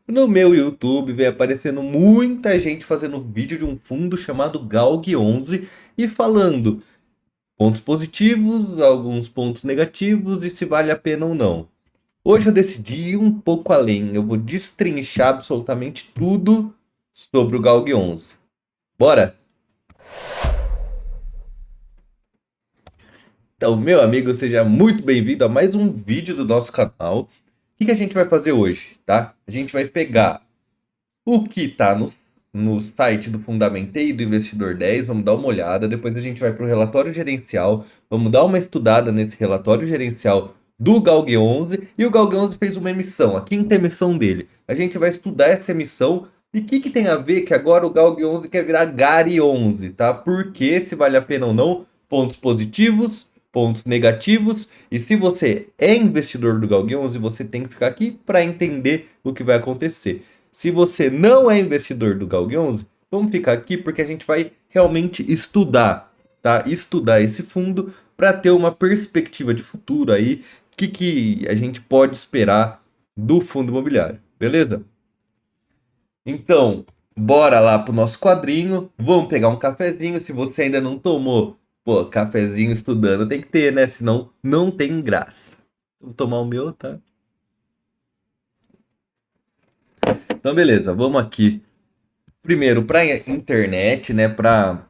No meu YouTube vem aparecendo muita gente fazendo vídeo de um fundo chamado Galg 11 e falando pontos positivos, alguns pontos negativos e se vale a pena ou não. Hoje eu decidi ir um pouco além. Eu vou destrinchar absolutamente tudo sobre o Galg 11. Bora? Então, meu amigo, seja muito bem-vindo a mais um vídeo do nosso canal. O que a gente vai fazer hoje, tá? A gente vai pegar o que está no site do Fundamentei e do Investidor 10, vamos dar uma olhada. Depois a gente vai para o relatório gerencial, vamos dar uma estudada nesse relatório gerencial do Galg 11. E o Galg 11 fez uma emissão, a quinta emissão dele. A gente vai estudar essa emissão e o que tem a ver que agora o Galg 11 quer virar Gari 11, tá? Por que, se vale a pena ou não, pontos positivos, pontos negativos. E se você é investidor do Galg 11, você tem que ficar aqui para entender o que vai acontecer. Se você não é investidor do Galg 11, vamos ficar aqui porque a gente vai realmente estudar, tá? Estudar esse fundo para ter uma perspectiva de futuro aí, que a gente pode esperar do fundo imobiliário, beleza? Então, bora lá pro nosso quadrinho, vamos pegar um cafezinho. Se você ainda não tomou, pô, cafezinho estudando tem que ter, né? Senão não tem graça. Vou tomar o meu, tá? Então, beleza, vamos aqui primeiro para internet, né, para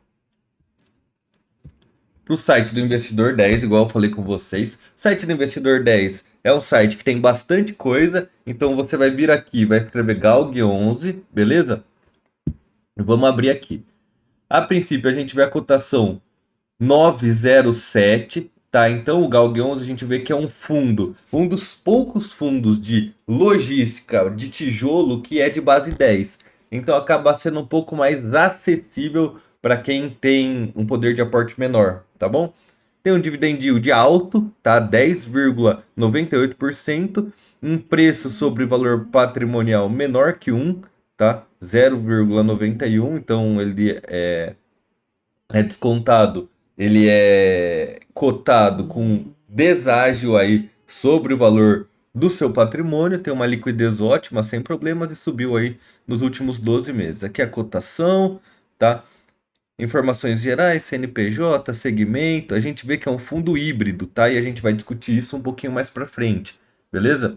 o site do Investidor 10, igual eu falei com vocês. O site do Investidor 10 é um site que tem bastante coisa, então você vai vir aqui, vai escrever Galg 11, beleza? Vamos abrir aqui. A princípio a gente vê a cotação 907, tá? Então o Galg 11 a gente vê que é um fundo, um dos poucos fundos de logística de tijolo que é de base 10. Então acaba sendo um pouco mais acessível para quem tem um poder de aporte menor, tá bom? Tem um dividend yield alto, tá? 10,98%, um preço sobre valor patrimonial menor que 1, tá? 0,91, então ele é descontado, ele é cotado com deságio aí sobre o valor do seu patrimônio, tem uma liquidez ótima, sem problemas, e subiu aí nos últimos 12 meses. Aqui é a cotação, tá? Informações gerais, CNPJ, segmento, a gente vê que é um fundo híbrido, tá? E a gente vai discutir isso um pouquinho mais para frente, beleza?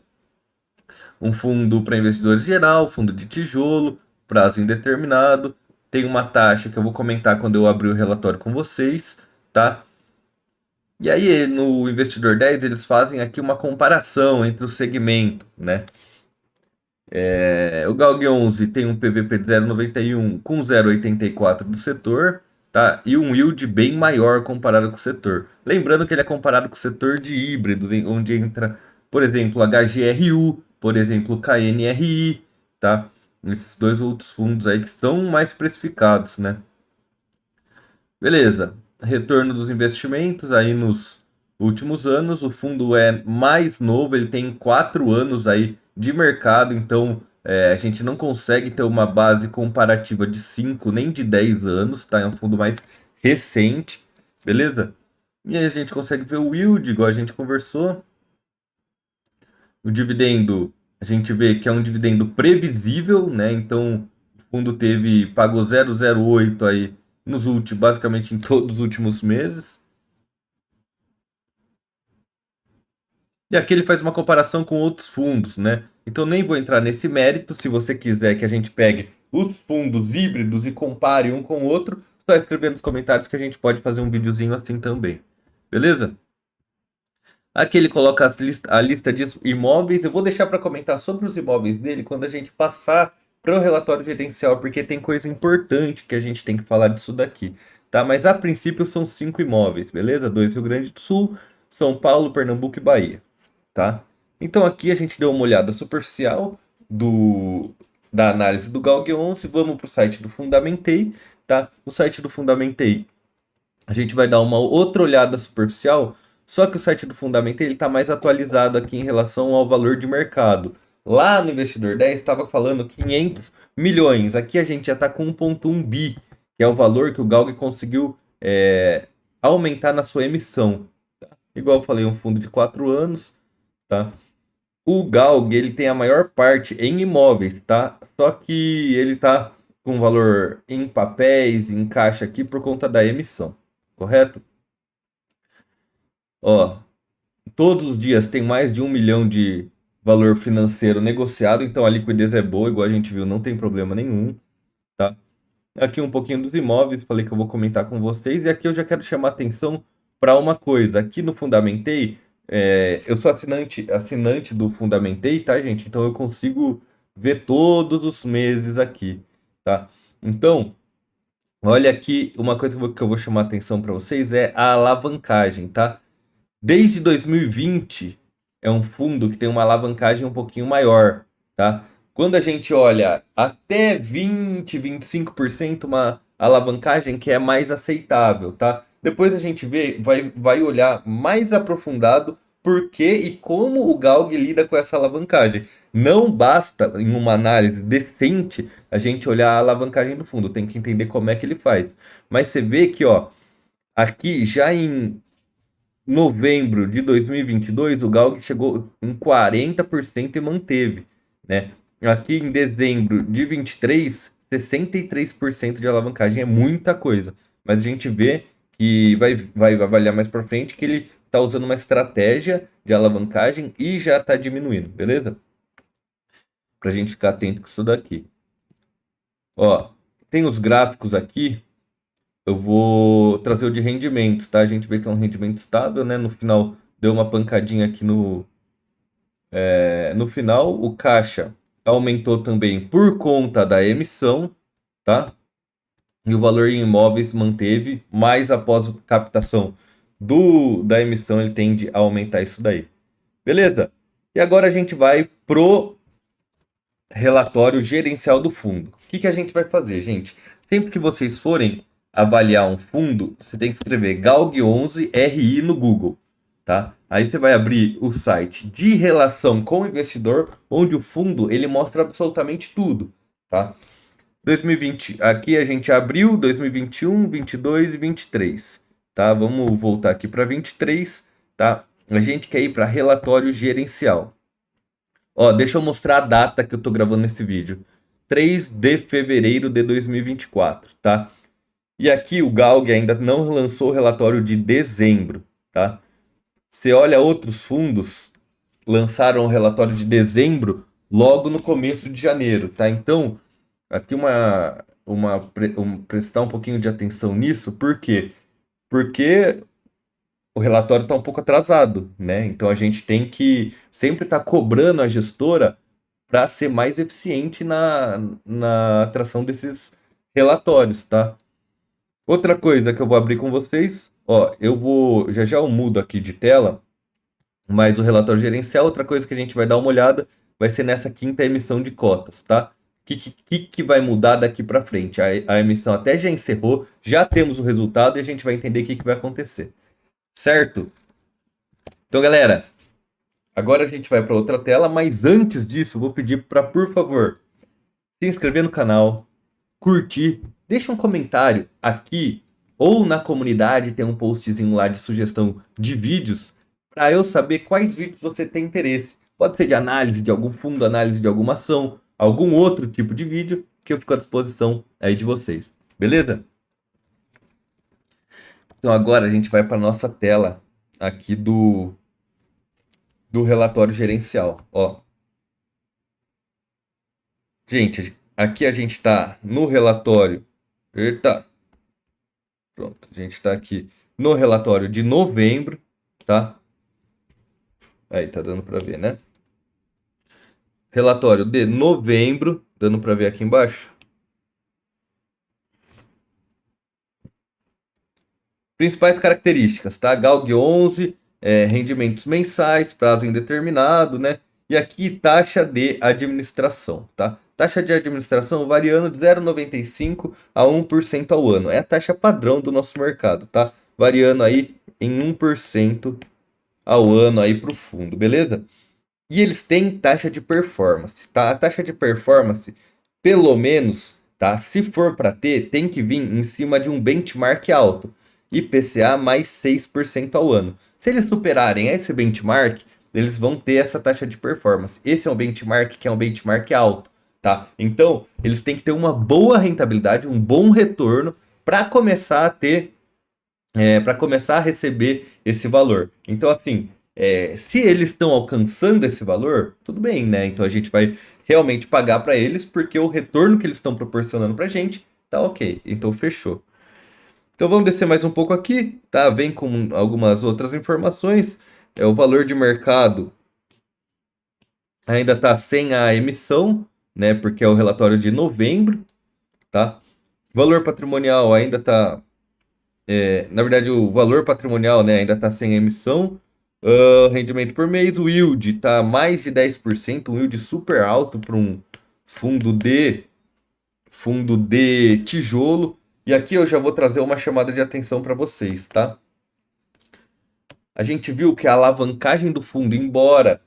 Um fundo para investidores geral, fundo de tijolo, prazo indeterminado. Tem uma taxa que eu vou comentar quando eu abrir o relatório com vocês, tá? E aí, no Investidor 10, eles fazem aqui uma comparação entre o segmento, né? O Galg 11 tem um PVP de 0,91 com 0,84 do setor, tá? E um yield bem maior comparado com o setor. Lembrando que ele é comparado com o setor de híbridos, onde entra, por exemplo, HGRU, por exemplo, KNRI, tá? Esses dois outros fundos aí que estão mais precificados, né? Beleza. Retorno dos investimentos aí nos últimos anos. O fundo é mais novo, ele tem 4 anos aí de mercado, então a gente não consegue ter uma base comparativa de 5 nem de 10 anos, tá? É um fundo mais recente, beleza? E aí a gente consegue ver o yield, igual a gente conversou. O dividendo, a gente vê que é um dividendo previsível, né? Então, o fundo pagou 0,08 aí nos últimos, basicamente em todos os últimos meses. E aqui ele faz uma comparação com outros fundos, né? Então nem vou entrar nesse mérito. Se você quiser que a gente pegue os fundos híbridos e compare um com o outro, só escrever nos comentários que a gente pode fazer um videozinho assim também. Beleza? Aqui ele coloca a lista de imóveis. Eu vou deixar para comentar sobre os imóveis dele quando a gente passar para o relatório gerencial, porque tem coisa importante que a gente tem que falar disso daqui, tá? Mas a princípio são 5 imóveis, beleza? Dois Rio Grande do Sul, São Paulo, Pernambuco e Bahia, tá? Então aqui a gente deu uma olhada superficial da análise do Galg 11. Vamos para o site do Fundamentei, tá? O site do Fundamentei a gente vai dar uma outra olhada superficial, só que o site do Fundamento ele está mais atualizado aqui em relação ao valor de mercado. Lá no Investidor 10 estava falando 500 milhões, aqui a gente já está com 1,1 bi, que é o valor que o Galg conseguiu aumentar na sua emissão. Igual eu falei, um fundo de 4 anos, tá? O Galg, ele tem a maior parte em imóveis, tá? Só que ele tá com valor em papéis, em caixa aqui por conta da emissão, correto? Ó, todos os dias tem mais de 1 milhão de valor financeiro negociado, então a liquidez é boa, igual a gente viu, não tem problema nenhum, tá? Aqui um pouquinho dos imóveis, falei que eu vou comentar com vocês, e aqui eu já quero chamar atenção para uma coisa. Aqui no Fundamentei, eu sou assinante do Fundamentei, tá, gente? Então eu consigo ver todos os meses aqui, tá? Então, olha aqui, uma coisa que eu vou chamar atenção para vocês é a alavancagem, tá? Desde 2020 é um fundo que tem uma alavancagem um pouquinho maior, tá? Quando a gente olha até 20, 25%, uma alavancagem que é mais aceitável, tá? Depois a gente vai olhar mais aprofundado por que e como o Galg lida com essa alavancagem. Não basta, em uma análise decente, a gente olhar a alavancagem do fundo, tem que entender como é que ele faz. Mas você vê que, ó, aqui já em novembro de 2022, o Galg chegou em 40% e manteve, né? Aqui em dezembro de 23, 63% de alavancagem é muita coisa, mas a gente vê que vai avaliar mais para frente que ele está usando uma estratégia de alavancagem e já está diminuindo, beleza? Para a gente ficar atento com isso daqui. Ó, tem os gráficos aqui. Eu vou trazer o de rendimentos, tá? A gente vê que é um rendimento estável, né? No final deu uma pancadinha aqui no final. O caixa aumentou também por conta da emissão, tá? E o valor em imóveis manteve, mas após a captação da emissão ele tende a aumentar isso daí. Beleza? E agora a gente vai pro relatório gerencial do fundo. O que a gente vai fazer, gente? Sempre que vocês forem avaliar um fundo, você tem que escrever Galg 11 RI no Google, tá? Aí você vai abrir o site de relação com o investidor, onde o fundo ele mostra absolutamente tudo, tá? 2020, aqui a gente abriu 2021, 22 e 23, tá? Vamos voltar aqui para 23, tá? A gente quer ir para relatório gerencial. Ó, deixa eu mostrar a data que eu tô gravando nesse vídeo. 3 de fevereiro de 2024, tá? E aqui o Galg ainda não lançou o relatório de dezembro, tá? Você olha outros fundos, lançaram o relatório de dezembro logo no começo de janeiro, tá? Então, aqui prestar um pouquinho de atenção nisso, por quê? Porque o relatório está um pouco atrasado, né? Então a gente tem que sempre estar cobrando a gestora para ser mais eficiente na atração desses relatórios, tá? Outra coisa que eu vou abrir com vocês, ó, já eu mudo aqui de tela, mas o relatório gerencial, outra coisa que a gente vai dar uma olhada, vai ser nessa quinta emissão de cotas, tá? O que vai mudar daqui para frente? A emissão até já encerrou, já temos o resultado e a gente vai entender o que vai acontecer, certo? Então, galera, agora a gente vai para outra tela, mas antes disso, vou pedir para, por favor, se inscrever no canal, curtir, deixa um comentário aqui ou na comunidade, tem um postzinho lá de sugestão de vídeos para eu saber quais vídeos você tem interesse. Pode ser de análise de algum fundo, análise de alguma ação, algum outro tipo de vídeo que eu fico à disposição aí de vocês. Beleza? Então agora a gente vai para nossa tela aqui do relatório gerencial, ó. Gente, aqui a gente está no relatório. Eita! Pronto, a gente está aqui no relatório de novembro, tá? Aí, tá dando para ver, né? Relatório de novembro, dando para ver aqui embaixo. Principais características, tá? Galg 11, rendimentos mensais, prazo indeterminado, né? E aqui taxa de administração, tá? Taxa de administração variando de 0,95 a 1% ao ano. É a taxa padrão do nosso mercado, tá? Variando aí em 1% ao ano aí para o fundo, beleza? E eles têm taxa de performance, tá? A taxa de performance, pelo menos, tá? Se for para ter, tem que vir em cima de um benchmark alto. IPCA mais 6% ao ano. Se eles superarem esse benchmark, eles vão ter essa taxa de performance. Esse é um benchmark que é um benchmark alto, tá? Então, eles têm que ter uma boa rentabilidade, um bom retorno para começar a ter, para começar a receber esse valor. Então, assim, se eles estão alcançando esse valor, tudo bem, né? Então a gente vai realmente pagar para eles porque o retorno que eles estão proporcionando para a gente tá ok. Então, fechou. Então vamos descer mais um pouco aqui, tá? Vem com algumas outras informações. O valor de mercado ainda está sem a emissão, né? Porque é o relatório de novembro, tá? Valor patrimonial ainda está, na verdade, o valor patrimonial, né, ainda está sem emissão. Rendimento por mês, o yield está mais de 10%, um yield super alto para um fundo de fundo de tijolo. E aqui eu já vou trazer uma chamada de atenção para vocês, tá? A gente viu que a alavancagem do fundo, embora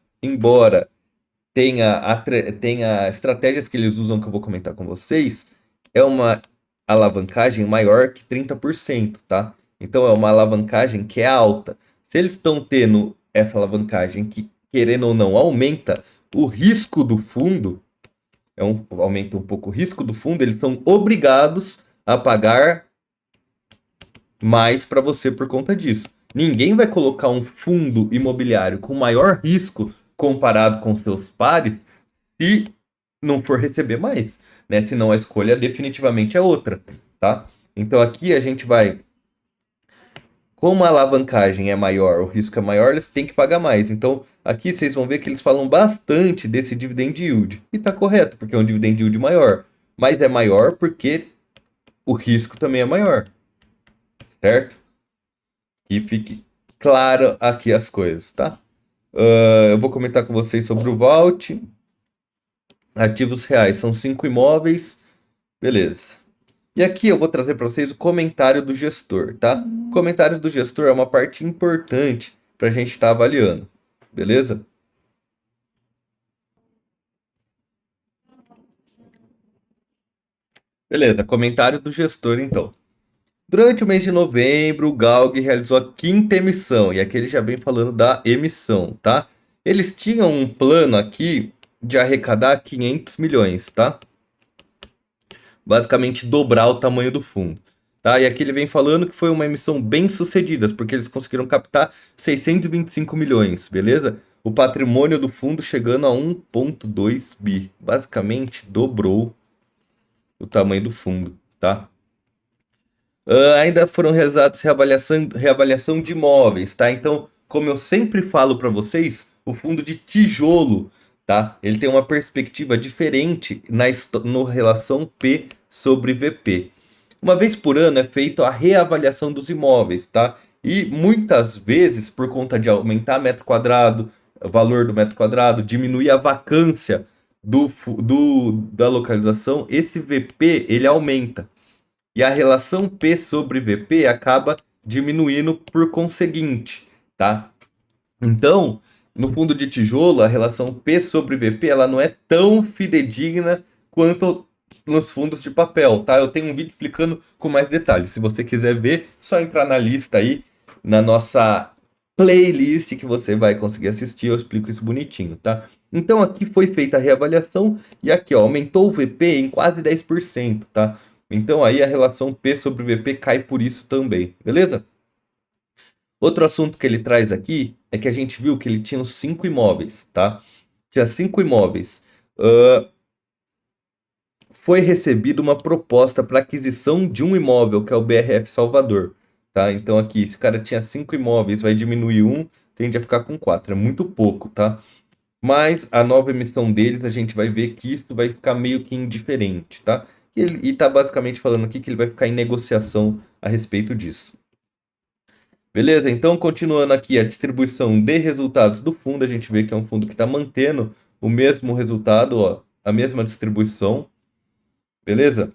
tenha estratégias que eles usam que eu vou comentar com vocês, é uma alavancagem maior que 30%, tá? Então é uma alavancagem que é alta. Se eles estão tendo essa alavancagem que, querendo ou não, aumenta o risco do fundo, aumenta um pouco o risco do fundo, eles são obrigados a pagar mais para você por conta disso. Ninguém vai colocar um fundo imobiliário com maior risco comparado com seus pares se não for receber mais, né? Senão a escolha definitivamente é outra, tá? Então aqui a gente vai, como a alavancagem é maior, o risco é maior, eles têm que pagar mais. Então aqui vocês vão ver que eles falam bastante desse dividend yield. E tá correto, porque é um dividend yield maior. Mas é maior porque o risco também é maior, certo? Que fique claro aqui as coisas, tá? Eu vou comentar com vocês sobre o Vault. Ativos reais são 5 imóveis. Beleza. E aqui eu vou trazer para vocês o comentário do gestor, tá? O comentário do gestor é uma parte importante para a gente estar avaliando. Beleza? Beleza, comentário do gestor então. Durante o mês de novembro, o Galg realizou a quinta emissão, e aqui ele já vem falando da emissão, tá? Eles tinham um plano aqui de arrecadar 500 milhões, tá? Basicamente dobrar o tamanho do fundo, tá? E aqui ele vem falando que foi uma emissão bem sucedida, porque eles conseguiram captar 625 milhões, beleza? O patrimônio do fundo chegando a 1,2 bi, basicamente dobrou o tamanho do fundo, tá? Ainda foram realizados reavaliação de imóveis, tá? Então, como eu sempre falo para vocês, o fundo de tijolo, tá? Ele tem uma perspectiva diferente no relação P sobre VP. Uma vez por ano é feita a reavaliação dos imóveis, tá? E muitas vezes, por conta de aumentar metro quadrado, o valor do metro quadrado, diminuir a vacância da localização, esse VP ele aumenta. E a relação P sobre VP acaba diminuindo por conseguinte, tá? Então, no fundo de tijolo, a relação P sobre VP ela não é tão fidedigna quanto nos fundos de papel, tá? Eu tenho um vídeo explicando com mais detalhes. Se você quiser ver, só entrar na lista aí, na nossa playlist que você vai conseguir assistir, eu explico isso bonitinho, tá? Então aqui foi feita a reavaliação e aqui, ó, aumentou o VP em quase 10%, tá? Então aí a relação P sobre VP cai por isso também, beleza? Outro assunto que ele traz aqui é que a gente viu que ele tinha os 5 imóveis, tá? Tinha 5 imóveis. Foi recebida uma proposta para aquisição de um imóvel, que é o BRF Salvador, tá? Então aqui, se o cara tinha 5 imóveis, vai diminuir um, tende a ficar com 4. É muito pouco, tá? Mas a nova emissão deles, a gente vai ver que isso vai ficar meio que indiferente, tá? E tá basicamente falando aqui que ele vai ficar em negociação a respeito disso. Beleza? Então, continuando aqui a distribuição de resultados do fundo, a gente vê que é um fundo que está mantendo o mesmo resultado, ó, a mesma distribuição. Beleza?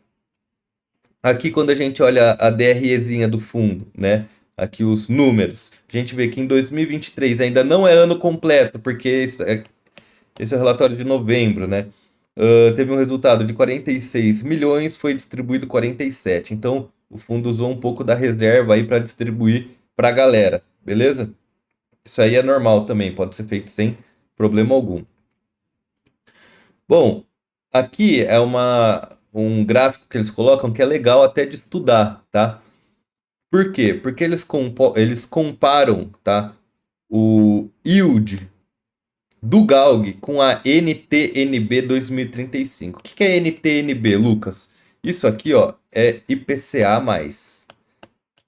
Aqui, quando a gente olha a DREzinha do fundo, né? Aqui os números, a gente vê que em 2023 ainda não é ano completo, porque esse é o relatório de novembro, né? Teve um resultado de 46 milhões, foi distribuído 47. Então, o fundo usou um pouco da reserva aí para distribuir para a galera, beleza? Isso aí é normal também, pode ser feito sem problema algum. Bom, aqui é um gráfico que eles colocam que é legal até de estudar, tá? Por quê? Porque eles comparam, tá? O yield do Galg com a NTNB 2035. O que é NTNB, Lucas? Isso aqui, ó, é IPCA+.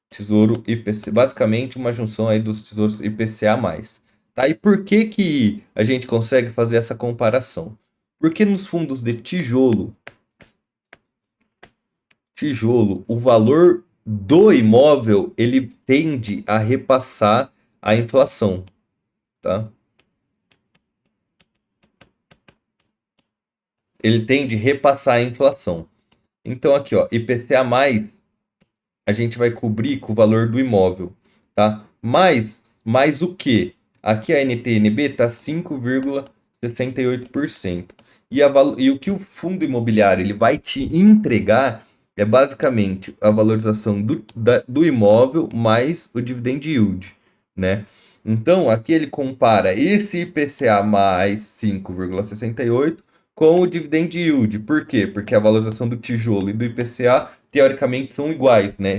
Tesouro IPC, basicamente uma junção aí dos tesouros IPCA+. Tá? E por que que a gente consegue fazer essa comparação? Porque nos fundos de tijolo, o valor do imóvel, ele tende a repassar a inflação, tá? Ele tende a repassar a inflação. Então aqui, ó, IPCA+, a gente vai cobrir com o valor do imóvel, tá? Mais o que? Aqui a NTNB está 5,68%. E o que o fundo imobiliário ele vai te entregar é basicamente a valorização do imóvel mais o dividend yield, né? Então, aqui ele compara esse IPCA mais 5,68 com o dividend yield. Por quê? Porque a valorização do tijolo e do IPCA, teoricamente, são iguais, né?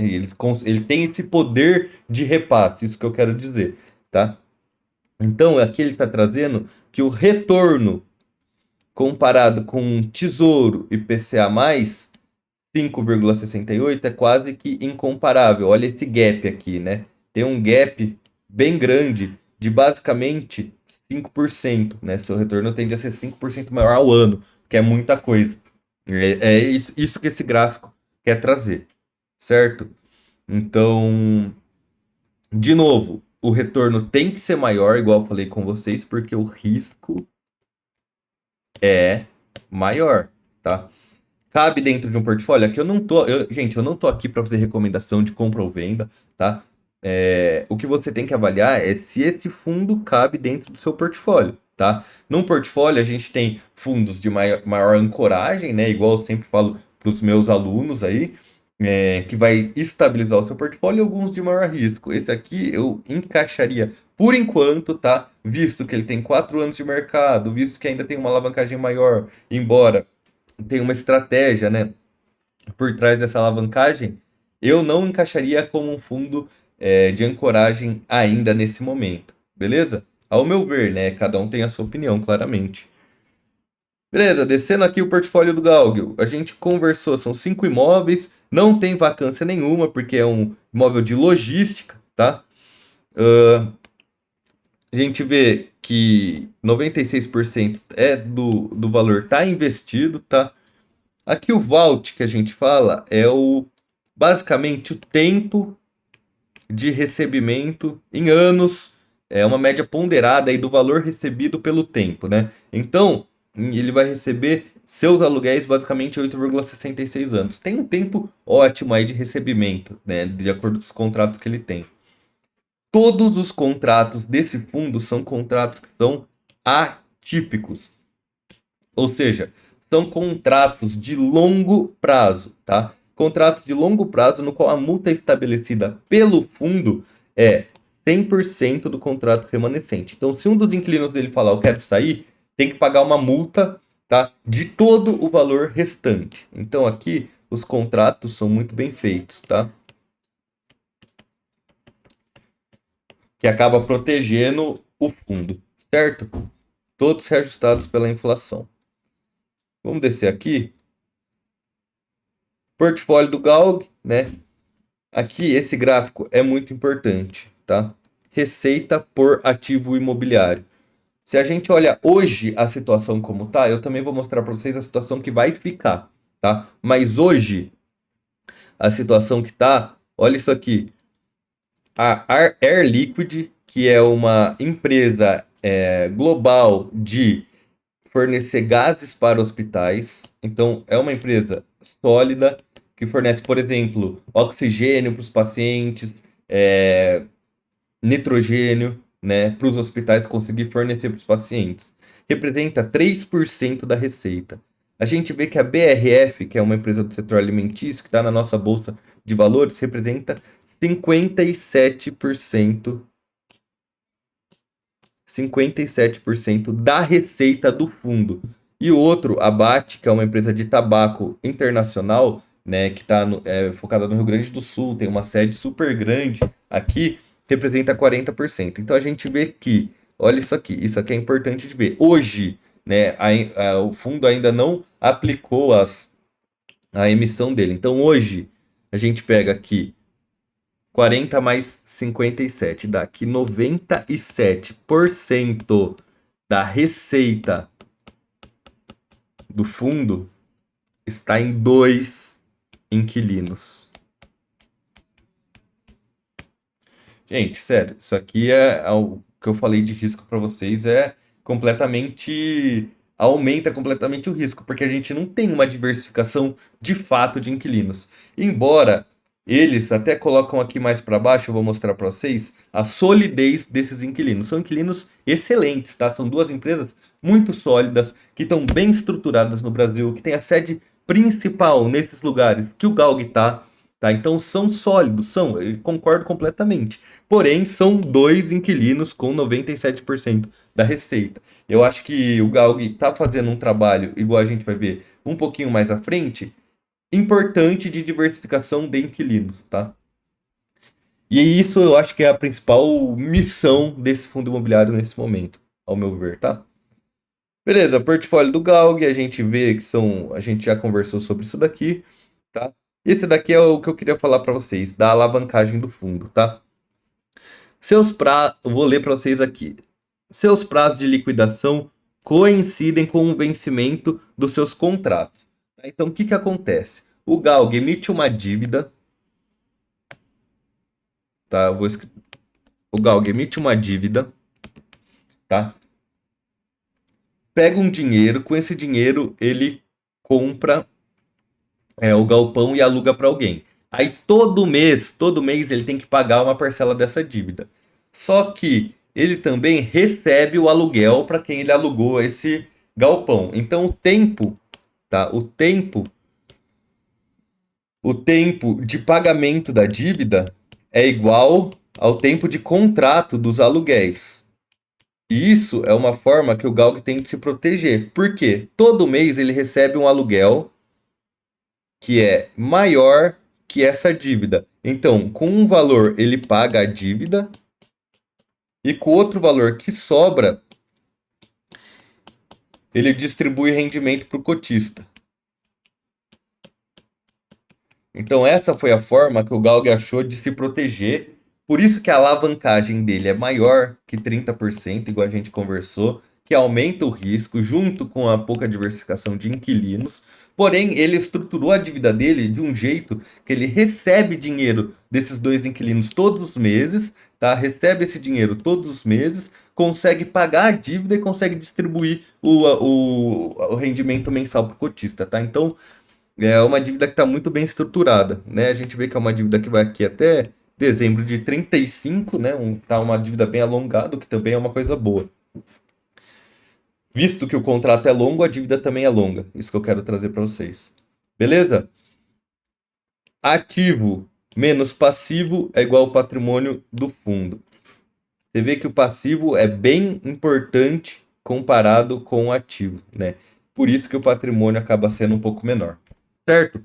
Ele tem esse poder de repasse, isso que eu quero dizer, tá? Então, aqui ele está trazendo que o retorno comparado com um tesouro IPCA mais 5,68 é quase que incomparável. Olha esse gap aqui, né? Tem um gap bem grande de basicamente 5%, né? Seu retorno tende a ser 5% maior ao ano, que é muita coisa. É isso que esse gráfico quer trazer, certo? Então, de novo, o retorno tem que ser maior, igual eu falei com vocês, porque o risco é maior, tá? Cabe dentro de um portfólio? Aqui eu não tô, gente, eu não tô aqui para fazer recomendação de compra ou venda, tá? O que você tem que avaliar é se esse fundo cabe dentro do seu portfólio, tá? Num portfólio a gente tem fundos de maior ancoragem, né? Igual eu sempre falo para os meus alunos aí, que vai estabilizar o seu portfólio, e alguns de maior risco. Esse aqui eu encaixaria por enquanto, tá? Visto que ele tem 4 anos de mercado, visto que ainda tem uma alavancagem maior, embora tem uma estratégia, né, por trás dessa alavancagem, eu não encaixaria como um fundo de ancoragem ainda nesse momento, beleza? Ao meu ver, né, cada um tem a sua opinião, claramente. Beleza, descendo aqui o portfólio do Galg, a gente conversou, são 5 imóveis, não tem vacância nenhuma, porque é um imóvel de logística, tá? A gente vê que 96% do valor está investido, tá? Aqui o vault que a gente fala é basicamente o tempo de recebimento em anos, é uma média ponderada aí do valor recebido pelo tempo, né? Então, ele vai receber seus aluguéis basicamente 8,66 anos. Tem um tempo ótimo aí de recebimento, né? De acordo com os contratos que ele tem. Todos os contratos desse fundo são contratos que são atípicos. Ou seja, são contratos de longo prazo, tá? Contratos de longo prazo no qual a multa estabelecida pelo fundo é 100% do contrato remanescente. Então, se um dos inquilinos dele falar, eu quero sair, tem que pagar uma multa, tá? De todo o valor restante. Então, aqui, os contratos são muito bem feitos, tá? Que acaba protegendo o fundo, certo? Todos reajustados pela inflação. Vamos descer aqui. Portfólio do Galg, né? Aqui esse gráfico é muito importante, tá? Receita por ativo imobiliário. Se a gente olha hoje a situação como tá, eu também vou mostrar para vocês a situação que vai ficar, tá? Mas hoje a situação que tá, olha isso aqui. A Air Liquid, que é uma empresa global de fornecer gases para hospitais. Então, é uma empresa sólida que fornece, por exemplo, oxigênio para os pacientes, nitrogênio, né, para os hospitais conseguir fornecer para os pacientes. Representa 3% da receita. A gente vê que a BRF, que é uma empresa do setor alimentício, que está na nossa bolsa de valores, representa 57% 57% da receita do fundo. E o outro, a BAT, que é uma empresa de tabaco internacional, né, que está focada no Rio Grande do Sul, tem uma sede super grande aqui, representa 40%. Então a gente vê que, olha isso aqui é importante de ver. Hoje, né, o fundo ainda não aplicou a emissão dele. Então hoje a gente pega aqui 40 mais 57, dá aqui 97% da receita do fundo está em 2 inquilinos. Gente, sério, isso aqui é o que eu falei de risco para vocês, aumenta completamente o risco, porque a gente não tem uma diversificação de fato de inquilinos. Embora eles até colocam aqui mais para baixo, eu vou mostrar para vocês a solidez desses inquilinos. São inquilinos excelentes, tá? São duas empresas muito sólidas, que estão bem estruturadas no Brasil, que tem a sede principal nesses lugares que o Galg tá? Então são sólidos, eu concordo completamente. Porém, são dois inquilinos com 97% da receita. Eu acho que o Galg está fazendo um trabalho, igual a gente vai ver um pouquinho mais à frente, importante de diversificação de inquilinos, tá? E isso eu acho que é a principal missão desse fundo imobiliário nesse momento, ao meu ver, tá? Beleza, portfólio do Galg, a gente vê que a gente já conversou sobre isso daqui, tá? Esse daqui é o que eu queria falar para vocês, da alavancagem do fundo, tá? Vou ler para vocês aqui. Seus prazos de liquidação coincidem com o vencimento dos seus contratos. Tá? Então, o que que acontece? O Galg emite uma dívida, tá? O Galg emite uma dívida, tá? Pega um dinheiro, com esse dinheiro ele compra o galpão e aluga para alguém. Aí todo mês ele tem que pagar uma parcela dessa dívida. Só que ele também recebe o aluguel para quem ele alugou esse galpão. Então o tempo, tá? O tempo de pagamento da dívida é igual ao tempo de contrato dos aluguéis. E isso é uma forma que o Galg tem de se proteger. Por quê? Todo mês ele recebe um aluguel que é maior que essa dívida. Então, com um valor ele paga a dívida e com outro valor que sobra, ele distribui rendimento para o cotista. Então, essa foi a forma que o Galg achou de se proteger. Por isso que a alavancagem dele é maior que 30%, igual a gente conversou, que aumenta o risco junto com a pouca diversificação de inquilinos. Porém, ele estruturou a dívida dele de um jeito que ele recebe dinheiro desses dois inquilinos todos os meses, tá? Recebe esse dinheiro todos os meses, consegue pagar a dívida e consegue distribuir o rendimento mensal para o cotista, tá? Então, é uma dívida que está muito bem estruturada, né? A gente vê que é uma dívida que vai aqui até dezembro de 35, né? Tá uma dívida bem alongada, o que também é uma coisa boa. Visto que o contrato é longo, a dívida também é longa. Isso que eu quero trazer para vocês. Beleza? Ativo menos passivo é igual ao patrimônio do fundo. Você vê que o passivo é bem importante comparado com o ativo, né? Por isso que o patrimônio acaba sendo um pouco menor. Certo?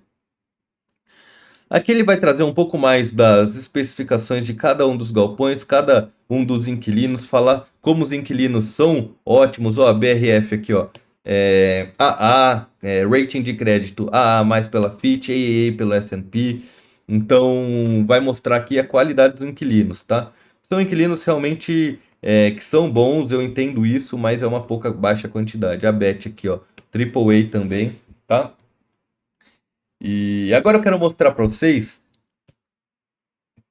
Aqui ele vai trazer um pouco mais das especificações de cada um dos galpões, cada um dos inquilinos, falar como os inquilinos são ótimos. Ó, BRF aqui, ó. AA, rating de crédito AA mais pela Fitch, AAA pelo S&P. Então, vai mostrar aqui a qualidade dos inquilinos, tá? São inquilinos realmente que são bons, eu entendo isso, mas é uma baixa quantidade. A BET aqui, ó, AAA também, tá? E agora eu quero mostrar para vocês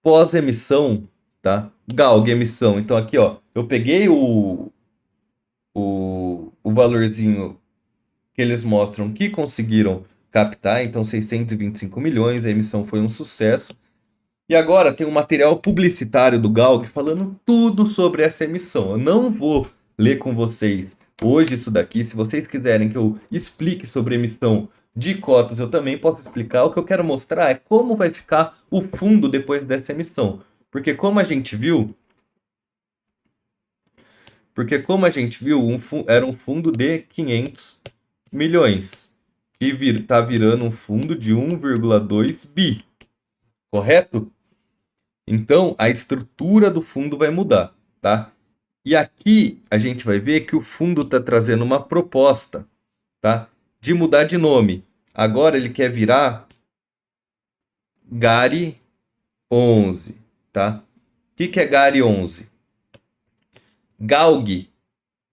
pós-emissão, tá? Galg emissão. Então aqui, ó, eu peguei o valorzinho que eles mostram que conseguiram captar, então 625 milhões, a emissão foi um sucesso. E agora tem um material publicitário do Galg falando tudo sobre essa emissão. Eu não vou ler com vocês hoje isso daqui. Se vocês quiserem que eu explique sobre emissão de cotas, eu também posso explicar. O que eu quero mostrar é como vai ficar o fundo depois dessa emissão. Porque como a gente viu, Porque como a gente viu, era um fundo de 500 milhões, que tá virando um fundo de 1,2 bi, correto? Então, a estrutura do fundo vai mudar, tá? E aqui a gente vai ver que o fundo está trazendo uma proposta, tá? De mudar de nome. Agora ele quer virar Gari 11, tá? O que é Gari 11? Galg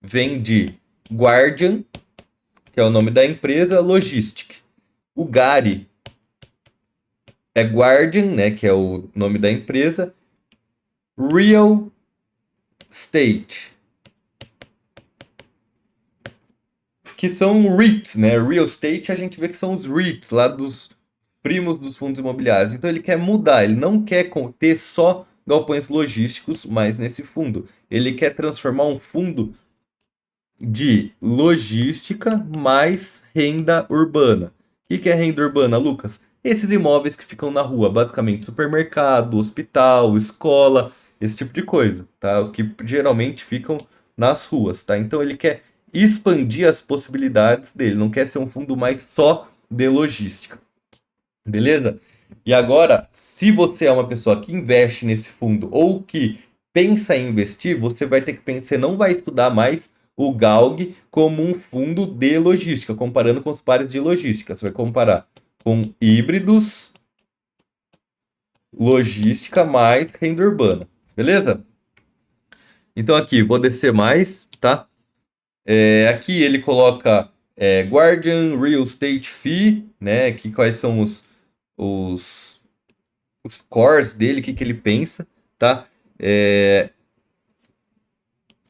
vem de Guardian, que é o nome da empresa, Logistic. O Gari é Guardian, né, que é o nome da empresa, Real Estate, que são REITs, né? Real Estate a gente vê que são os REITs, lá dos primos dos fundos imobiliários. Então ele quer mudar, ele não quer ter só galpões logísticos mais nesse fundo. Ele quer transformar um fundo de logística mais renda urbana. O que é renda urbana, Lucas? Esses imóveis que ficam na rua, basicamente supermercado, hospital, escola, esse tipo de coisa, tá? O que geralmente ficam nas ruas, tá? Então ele quer expandir as possibilidades dele, não quer ser um fundo mais só de logística. Beleza? E agora, se você é uma pessoa que investe nesse fundo ou que pensa em investir, você vai ter que pensar, você não vai estudar mais o Galg como um fundo de logística, comparando com os pares de logística. Você vai comparar com híbridos, logística mais renda urbana. Beleza? Então aqui, vou descer mais, tá? Aqui ele coloca Guardian Real Estate Fee, né? Que quais são os, os cores dele, o que ele pensa, tá?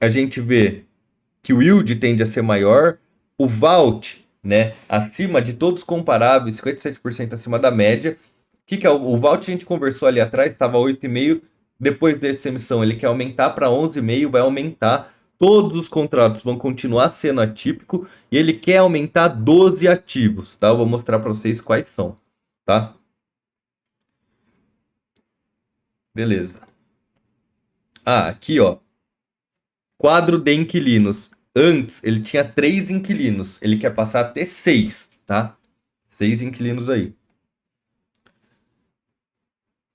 A gente vê que o yield tende a ser maior, o vault, né, acima de todos comparáveis, 57% acima da média. O que é o vault? A gente conversou ali atrás, estava 8,5. Depois dessa emissão, ele quer aumentar para 11,5, vai aumentar. Todos os contratos vão continuar sendo atípico e ele quer aumentar 12 ativos, tá? Eu vou mostrar para vocês quais são, tá? Beleza. Aqui, ó. Quadro de inquilinos. Antes, ele tinha 3 inquilinos. Ele quer passar a ter 6, tá? 6 inquilinos aí.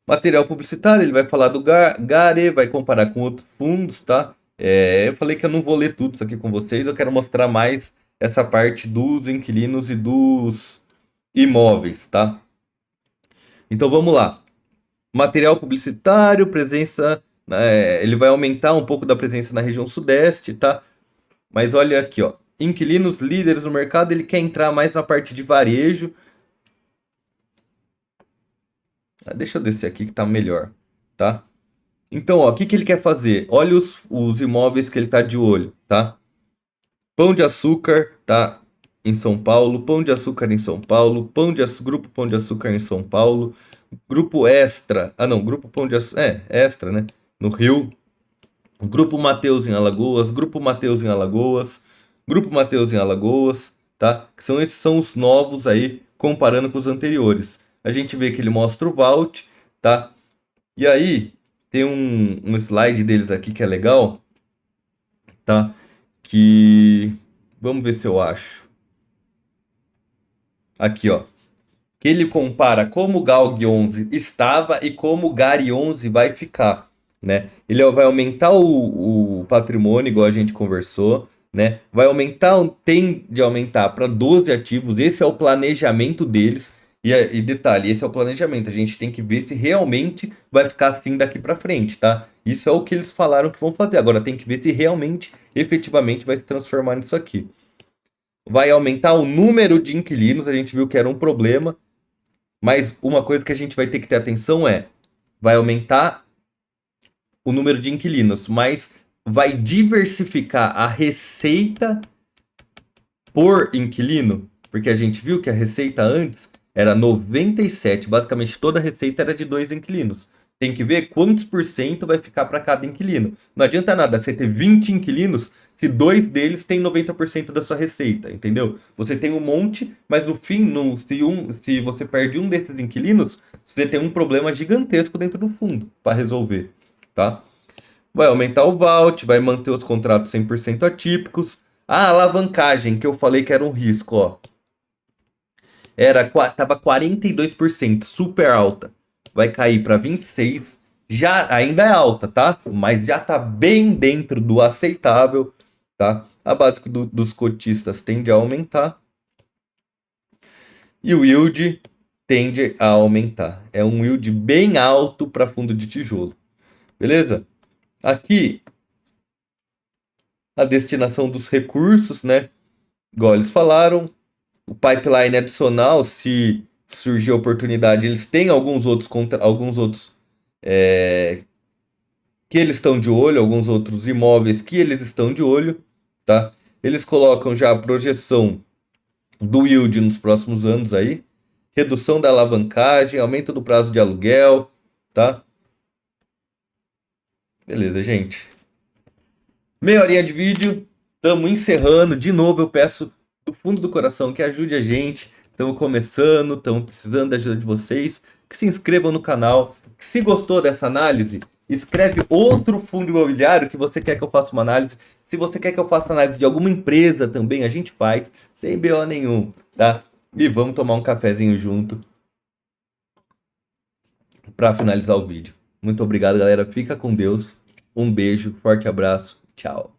Material publicitário, ele vai falar do Gare, vai comparar com outros fundos, tá? Eu falei que eu não vou ler tudo isso aqui com vocês, eu quero mostrar mais essa parte dos inquilinos e dos imóveis, tá? Então vamos lá. Material publicitário, presença, ele vai aumentar um pouco da presença na região sudeste, tá? Mas olha aqui, ó. Inquilinos líderes no mercado, ele quer entrar mais na parte de varejo. Deixa eu descer aqui que tá melhor, tá? Então, ó, o que ele quer fazer? Olha os imóveis que ele tá de olho, tá? Pão de Açúcar, tá? Em São Paulo. Pão de Açúcar em São Paulo. Grupo Pão de Açúcar em São Paulo. Grupo Extra. Não, Grupo Pão de Açúcar. Extra, né? No Rio. Grupo Mateus em Alagoas. Grupo Mateus em Alagoas. Grupo Mateus em Alagoas, tá? Esses são os novos aí, comparando com os anteriores. A gente vê que ele mostra o Vault, tá? E aí, tem um slide deles aqui que é legal, tá? Vamos ver se eu acho. Aqui, ó. Que ele compara como o Galg 11 estava e como o Gari 11 vai ficar, né? Ele vai aumentar o patrimônio, igual a gente conversou, né? Vai aumentar, tende a aumentar para 12 ativos. Esse é o planejamento deles. E detalhe, esse é o planejamento. A gente tem que ver se realmente vai ficar assim daqui para frente, tá? Isso é o que eles falaram que vão fazer. Agora tem que ver se realmente, efetivamente, vai se transformar nisso aqui. Vai aumentar o número de inquilinos. A gente viu que era um problema. Mas uma coisa que a gente vai ter que ter atenção vai aumentar o número de inquilinos, mas vai diversificar a receita por inquilino, porque a gente viu que a receita antes era 97, basicamente toda a receita era de 2 inquilinos. Tem que ver quantos por cento vai ficar para cada inquilino. Não adianta nada você ter 20 inquilinos se 2 deles têm 90% da sua receita, entendeu? Você tem um monte, mas no fim, se você perde um desses inquilinos, você tem um problema gigantesco dentro do fundo para resolver, tá? vai aumentar o vault, vai manter os contratos 100% atípicos. A alavancagem, que eu falei que era um risco, ó. Tava 42%, super alta. Vai cair para 26%. Já ainda é alta, tá? Mas já tá bem dentro do aceitável, tá? A base dos cotistas tende a aumentar e o yield tende a aumentar. É um yield bem alto para fundo de tijolo. Beleza? Aqui a destinação dos recursos, né? Igual eles falaram, o pipeline adicional, se surgir oportunidade, eles têm alguns outros que eles estão de olho, alguns outros imóveis que eles estão de olho, tá? Eles colocam já a projeção do yield nos próximos anos aí, redução da alavancagem, aumento do prazo de aluguel, tá? Beleza, gente. Meia horinha de vídeo, estamos encerrando. De novo, eu peço do fundo do coração que ajude a gente. Estamos começando, estamos precisando da ajuda de vocês. Que se inscrevam no canal. Que se gostou dessa análise, escreve outro fundo imobiliário que você quer que eu faça uma análise. Se você quer que eu faça análise de alguma empresa também, a gente faz, sem BO nenhum, tá? E vamos tomar um cafezinho junto para finalizar o vídeo. Muito obrigado, galera. Fica com Deus. Um beijo, forte abraço. Tchau.